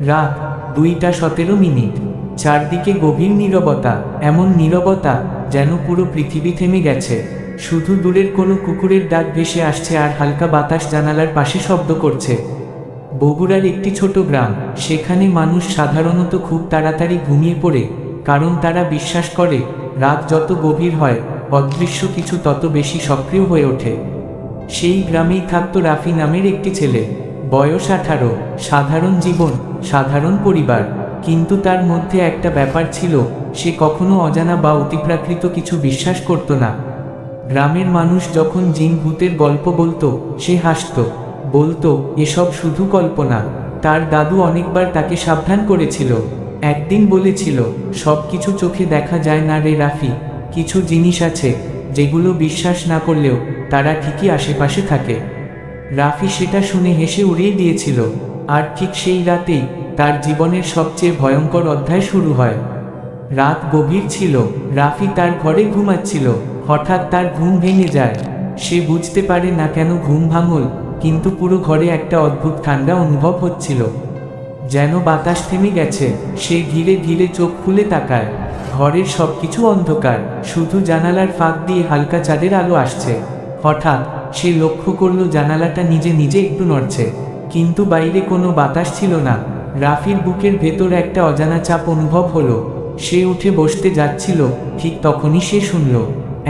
রাত 2:17। চারদিকে গভীর নীরবতা, এমন নীরবতা যেন পুরো পৃথিবী থেমে গেছে। শুধু দূরের কোনো কুকুরের ডাক ভেসে আসছে আর হালকা বাতাস জানালার পাশে শব্দ করছে। বগুড়ার একটি ছোট গ্রাম, সেখানে মানুষ সাধারণত খুব তাড়াতাড়ি ঘুমিয়ে পড়ে, কারণ তারা বিশ্বাস করে রাত যত গভীর হয় অদৃশ্য কিছু তত বেশি সক্রিয় হয়ে ওঠে। সেই গ্রামেই থাকত রাফি নামের একটি ছেলে। বয়স 18, সাধারণ জীবন, সাধারণ পরিবার, কিন্তু তার মধ্যে একটা ব্যাপার ছিল, সে কখনো অজানা বা অতিপ্রাকৃত কিছু বিশ্বাস করত না। গ্রামের মানুষ যখন জিন ভূতের গল্প বলতো, সে হাসত, বলতো এসব শুধু কল্পনা। তার দাদু অনেকবার তাকে সাবধান করেছিল। একদিন বলেছিল, সব কিছু চোখে দেখা যায় না রে রাফি, কিছু জিনিস আছে যেগুলো বিশ্বাস না করলেও তারা ঠিকই আশেপাশে থাকে। রাফি সেটা শুনে হেসে উড়িয়ে দিয়েছিল। আর ঠিক সেই রাতেই তার জীবনের সবচেয়ে ভয়ঙ্কর অধ্যায় শুরু হয়। রাত গভীর ছিল, রাফি তার ঘরে ঘুমাচ্ছিল। হঠাৎ তার ঘুম ভেঙে যায়। সে বুঝতে পারে না কেন ঘুম ভাঙল, কিন্তু পুরো ঘরে একটা অদ্ভুত ঠান্ডা অনুভব হচ্ছিল, যেন বাতাস থেমে গেছে। সে ধীরে ধীরে চোখ খুলে তাকায়। ঘরের সবকিছু অন্ধকার, শুধু জানালার ফাঁক দিয়ে হালকা চাঁদের আলো আসছে। হঠাৎ সে লক্ষ্য করল জানালাটা নিজে নিজে একটু নড়ছে, কিন্তু বাইরে কোনো বাতাস ছিল না। রাফির বুকের ভেতর একটা অজানা চাপ অনুভব হলো। সে উঠে বসতে যাচ্ছিল, ঠিক তখনই সে শুনল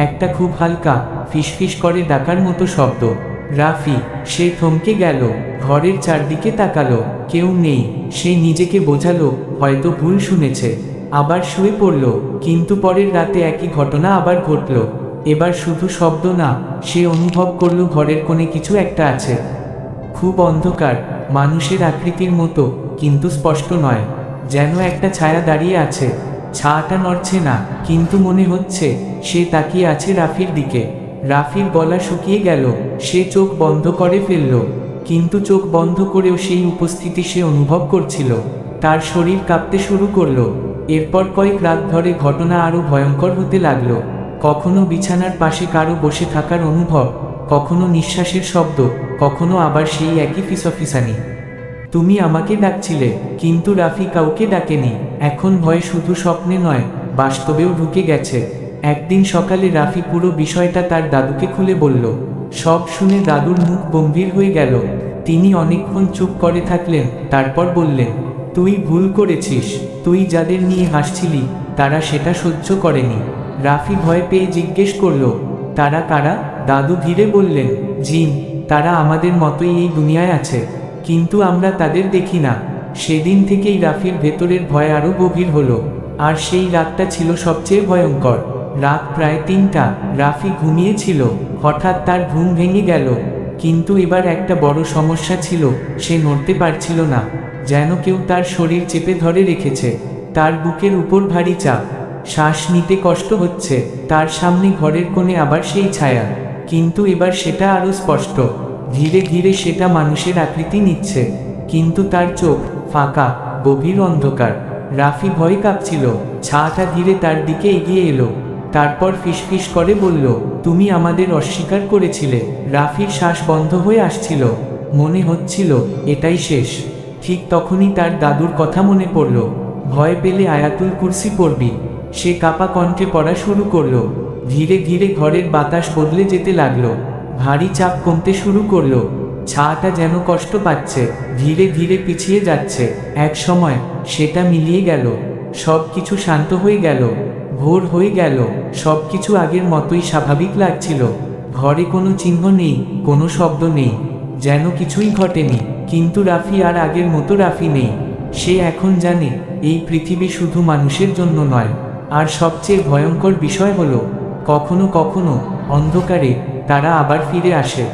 একটা খুব হালকা ফিসফিস করে ডাকার মতো শব্দ। রাফি, সে থমকে গেল, ঘরের চারদিকে তাকালো, কেউ নেই। সে নিজেকে বোঝালো হয়তো ভুল শুনেছে, আবার শুয়ে পড়ল। কিন্তু পরের রাতে একই ঘটনা আবার ঘটল। এবার শুধু শব্দ না, সে অনুভব করল ঘরের কোণে কিছু একটা আছে। খুব অন্ধকার, মানুষের আকৃতির মতো, কিন্তু স্পষ্ট নয়। যেন একটা ছায়া দাঁড়িয়ে আছে। ছায়াটা নড়ছে না, কিন্তু মনে হচ্ছে সে তাকিয়ে আছে রাফির দিকে। রাফির গলা শুকিয়ে গেল, সে চোখ বন্ধ করে ফেলল। কিন্তু চোখ বন্ধ করেও সেই উপস্থিতি সে অনুভব করছিল। তার শরীর কাঁপতে শুরু করলো। এরপর কয়েক রাত ধরে ঘটনা আরো ভয়ঙ্কর হতে লাগলো। কখনো বিছানার পাশে কারো বসে থাকার অনুভব, কখনো নিঃশ্বাসের শব্দ, কখনো আবার সেই একই ফিসফিসানি। তুমি আমাকে ডাকছিলে, কিন্তু রাফি কাউকে ডাকেনি। এখন ভয় শুধু স্বপ্নে নয়, বাস্তবেও ঢুকে গেছে। একদিন সকালে রাফি পুরো বিষয়টা তার দাদুকে খুলে বলল। সব শুনে দাদুর মুখ গম্ভীর হয়ে গেল। তিনি অনেকক্ষণ চুপ করে থাকলেন, তারপর বললেন, তুই ভুল করেছিস। তুই যাদের নিয়ে হাসছিলি তারা সেটা সহ্য করেনি। রাফি ভয় পেয়ে জিজ্ঞেস করল, তারা কারা? দাদু ধীরে বললেন, জিন। তারা আমাদের মতোই এই দুনিয়ায় আছে, কিন্তু আমরা তাদের দেখি না। সেদিন থেকেই রাফির ভেতরের ভয় আরো গভীর হলো। আর সেই রাতটা ছিল সবচেয়ে ভয়ঙ্কর। রাত প্রায় 3টা, রাফি ঘুমিয়েছিল। হঠাৎ তার ঘুম ভেঙে গেল, কিন্তু এবার একটা বড় সমস্যা ছিল, সে নড়তে পারছিল না। যেন কেউ তার শরীর চেপে ধরে রেখেছে। তার বুকের উপর ভারী চাপ, শ্বাস নিতে কষ্ট হচ্ছে। তার সামনে ঘরের কোণে আবার সেই ছায়া, কিন্তু এবার সেটা আরো স্পষ্ট। ধীরে ধীরে সেটা মানুষের আকৃতি নিচ্ছে, কিন্তু তার চোখ ফাঁকা, গভীর অন্ধকার। রাফি ভয় কাঁপছিল। ছায়াটা ধীরে তার দিকে এগিয়ে এলো, তারপর ফিসফিস করে বলল, তুমি আমাদের অস্বীকার করেছিলে। রাফির শ্বাস বন্ধ হয়ে আসছিল, মনে হচ্ছিল এটাই শেষ। ঠিক তখনই তার দাদুর কথা মনে পড়ল, ভয় পেলে আয়াতুল কুরসি পড়বি। সে কাঁপা কণ্ঠে পড়া শুরু করলো। ধীরে ধীরে ঘরের বাতাস বদলে যেতে লাগলো, ভারী চাপ কমতে শুরু করলো। ছায়াটা যেন কষ্ট পাচ্ছে, ধীরে ধীরে পিছিয়ে যাচ্ছে। এক সময় সেটা মিলিয়ে গেল, সব কিছু শান্ত হয়ে গেল। ভোর হয়ে গেল, সব কিছু আগের মতোই স্বাভাবিক লাগছিল। ঘরে কোনো চিহ্ন নেই, কোনো শব্দ নেই, যেন কিছুই ঘটেনি। কিন্তু রাফি আর আগের মতো রাফি নেই। সে এখন জানে এই পৃথিবী শুধু মানুষের জন্য নয়। আর সবচেয়ে ভয়ঙ্কর বিষয় হলো, কখনো কখনো অন্ধকারে তারা আবার ফিরে আসে।